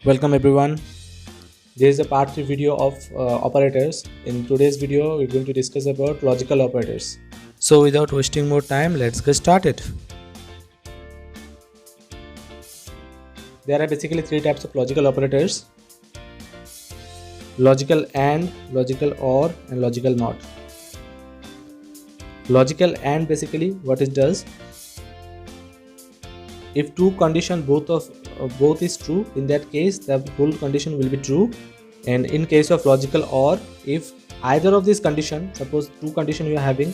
Welcome everyone. This is a part 3 video of operators. In today's video, we're going to discuss about logical operators. So without wasting more time, let's get started. There are basically three types of logical operators: logical AND, logical OR, and logical NOT. Logical AND basically what it does, if two condition both is true, in that case the whole condition will be true. And in case of logical OR, if either of these condition, suppose two condition you are having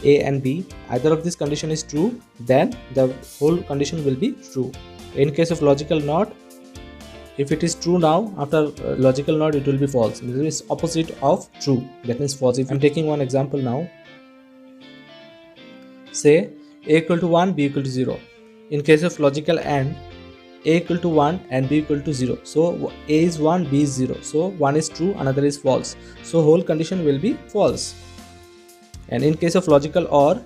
A and B, either of this condition is true, then the whole condition will be true. In case of logical NOT, if it is true now, after logical NOT it will be false. This is opposite of true, that means false. If I'm taking one example now, say A equal to 1, B equal to 0. In case of logical AND, A equal to 1 and B equal to 0. So A is 1, B is 0. So one is true, another is false. So whole condition will be false. And in case of logical OR,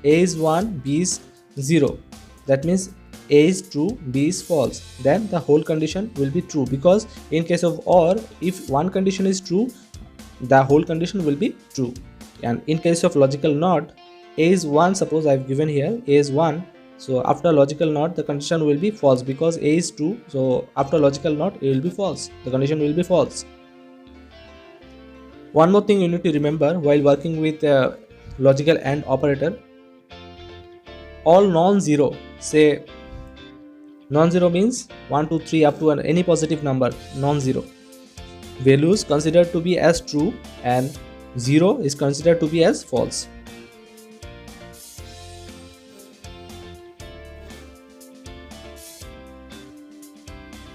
A is 1, B is 0. That means A is true, B is false. Then the whole condition will be true, because in case of OR, if one condition is true, the whole condition will be true. And in case of logical NOT, A is 1, suppose I've given here A is 1. So after logical NOT, the condition will be false, because A is true. So after logical NOT, it will be false. The condition will be false. One more thing you need to remember while working with logical AND operator: all non-zero, say non-zero means 1, 2, 3 up to any positive number, non-zero values considered to be as true, and 0 is considered to be as false.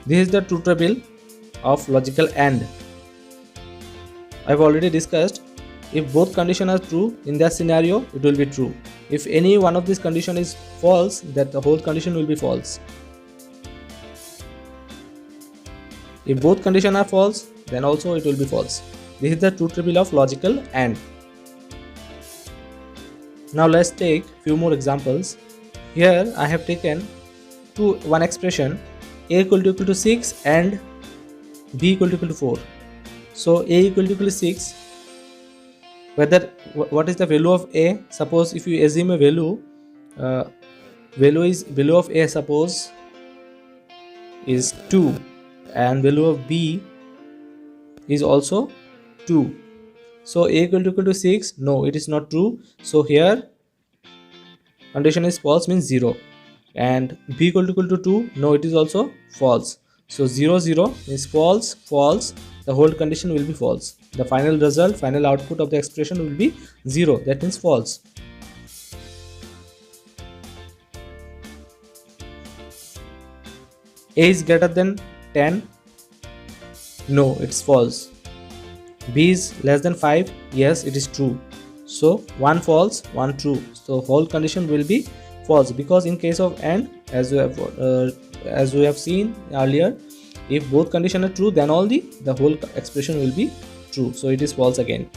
This is the truth table of logical AND. I've already discussed, if both conditions are true, in that scenario it will be true. If any one of these condition is false, that the whole condition will be false. If both conditions are false, then also it will be false. This is the truth table of logical AND. Now let's take few more examples. Here I have taken one expression, A equal to 6 and B equal to 4. So A equal to 6, what is the value of A? Suppose if you assume a value of A, suppose is 2, and value of B is also 2. So A equal to 6, no, it is not true. So here condition is false, means 0. And B equal to 2, no, it is also false. So 0, 0 is false, false. The whole condition will be false. The final result, final output of the expression will be 0. That means false. A is greater than 10. No, it's false. B is less than 5. Yes, it is true. So 1 false, 1 true. So whole condition will be false, because in case of AND, as we have seen earlier, if both conditions are true, then all the whole expression will be true. So it is false again.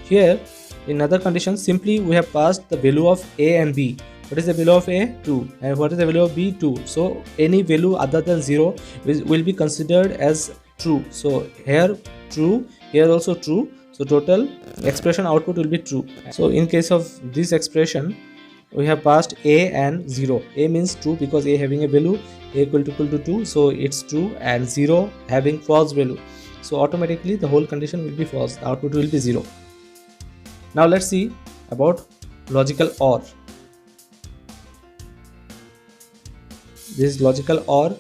Here in other conditions, simply we have passed the value of A and B. What is the value of A? 2. And what is the value of B? 2. So any value other than 0 will be considered as true. So here true, here also true. So total expression output will be true. So in case of this expression, we have passed A and 0. A means true, because A having a value A equal to 2, so it's true, and 0 having false value. So automatically the whole condition will be false. The output will be 0. Now let's see about logical OR. This is logical OR.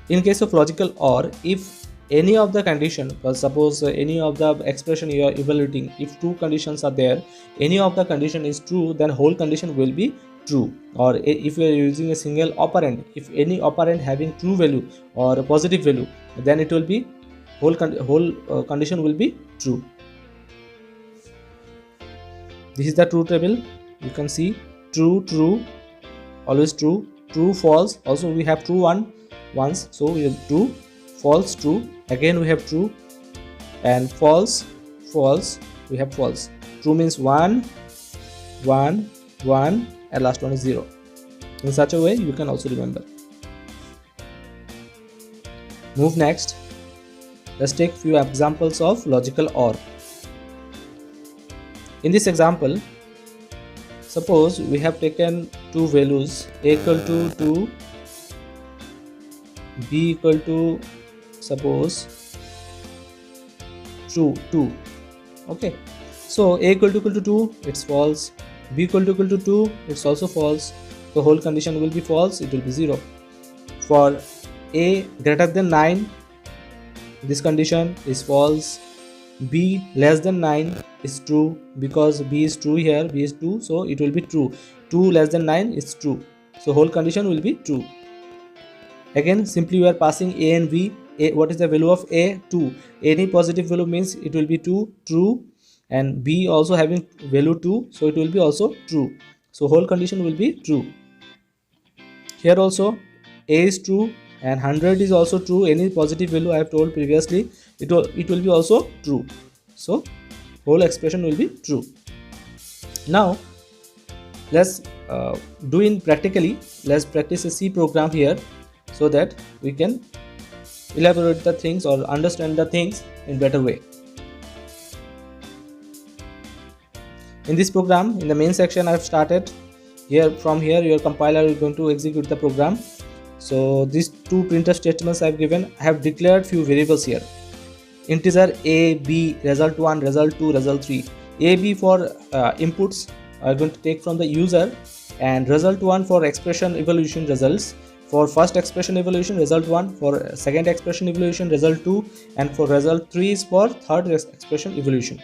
In case of logical OR, if any of the condition, suppose any of the expression you are evaluating, if two conditions are there, any of the condition is true, then whole condition will be true. Or if you are using a single operand, if any operand having true value or a positive value, then it will be whole condition will be true. This is the truth table. You can see true, true, always true, true, false. Also we have true once, so we have true, false, true. Again we have true, and false, false, we have false. True means 1, 1, 1, and last one is 0. In such a way you can also remember. Move next. Let's take few examples of logical OR. In this example, suppose we have taken two values, a equal to 2, b equal to, suppose, true 2. Okay, so a equal to 2, it's false. B equal to 2, it's also false. The whole condition will be false, it will be 0. For a greater than 9, this condition is false. B less than 9 is true, because B is true here, B is 2, so it will be true. 2 less than 9 is true, so whole condition will be true. Again, simply we are passing a and b. What is the value of a? 2. Any positive value means it will be 2, true, and b also having value 2, so it will be also true. So whole condition will be true. Here also a is true and 100 is also true. Any positive value I have told previously, it will be also true. So whole expression will be true. Now let's do in practically. Let's practice a C program here, so that we can elaborate the things or understand the things in better way. In this program, in the main section I have started here. From here your compiler is going to execute the program. So these two printf statements I have given. I have declared few variables here. Integer a, b, result 1, result 2, result 3. A, b for inputs are going to take from the user, and result 1 for expression evaluation results. For first expression evaluation, result 1, for second expression evaluation, result 2, and for result 3 is for third expression evaluation.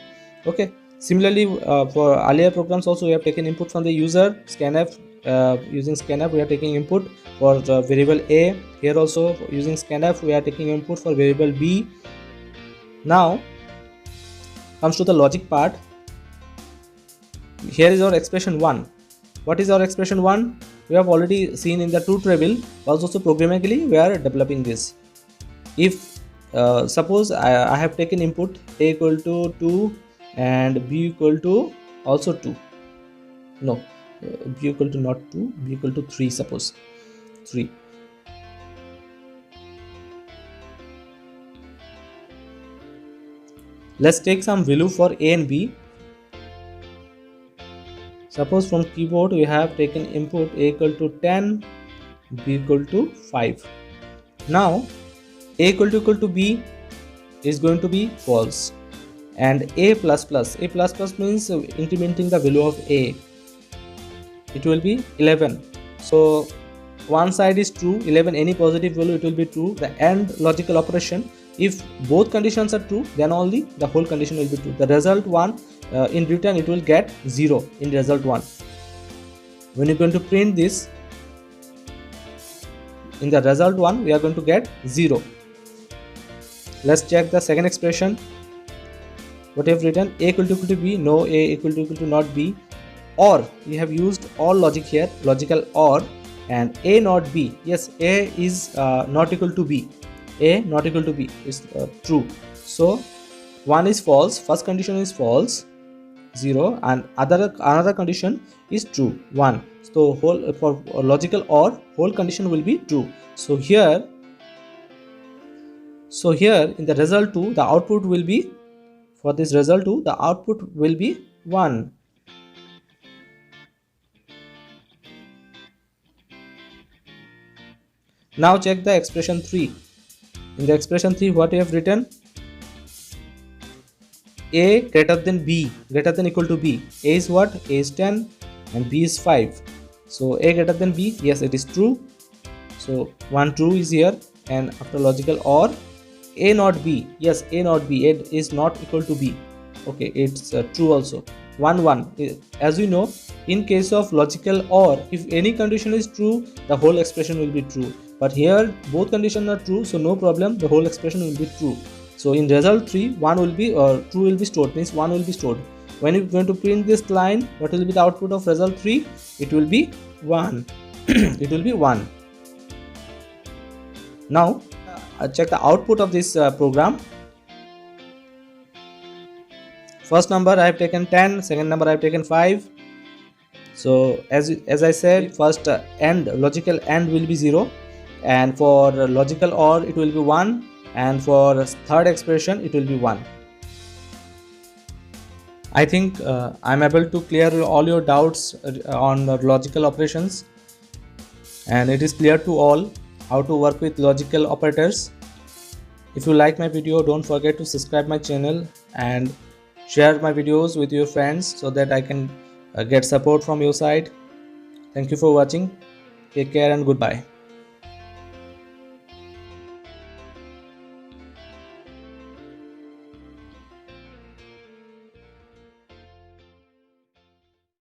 Okay. Similarly, for earlier programs also we have taken input from the user. Scanf, using scanf we are taking input for the variable a. Here also using scanf we are taking input for variable b. Now comes to the logic part. Here is our expression 1. What is our expression 1? We have already seen in the truth table, but also programmatically we are developing this. If suppose I have taken input a equal to 2 and b equal to also 2. No, b equal to not 2, b equal to 3, suppose 3. Let's take some value for a and b. Suppose from keyboard we have taken input a equal to 10, b equal to 5. Now a equal to b is going to be false, and a plus plus means incrementing the value of a, it will be 11. So one side is true, 11, any positive value it will be true. The AND logical operation, if both conditions are true, then only the whole condition will be true. The result 1 in return it will get 0 in result 1. When you're going to print this, in the result 1 we are going to get 0. Let's check the second expression. What you have written, a equal to b, no, a equal to not b. Or we have used OR logic here, logical OR, and a not b. Yes, a is not equal to b. A not equal to b is true. So 1 is false, first condition is false, 0, and another condition is true, 1. So whole for logical OR, whole condition will be true. So here in the result 2, the output will be, for this result 2, the output will be 1. Now check the expression 3. In the expression 3, what you have written? A greater than b, greater than equal to b. A is what? A is 10 and b is 5. So a greater than b, yes, it is true. So one true is here, and after logical OR, a not b, yes, a not b, a is not equal to b. Okay, it's true also. 1 1. As you know, in case of logical OR, if any condition is true, the whole expression will be true. But here both conditions are true, so no problem, the whole expression will be true. So in result 3, 1 will be true will be stored, means 1 will be stored. When you're going to print this line, what will be the output of result 3? It will be 1. It will be 1. Now check the output of this program. First number I have taken 10, second number I have taken 5. So as I said, first AND, logical AND will be 0, and for logical OR it will be 1, and for third expression it will be 1. I think I'm able to clear all your doubts on logical operations, and it is clear to all how to work with logical operators. If you like my video, don't forget to subscribe my channel and share my videos with your friends so that I can get support from your side. Thank you for watching. Take care and goodbye.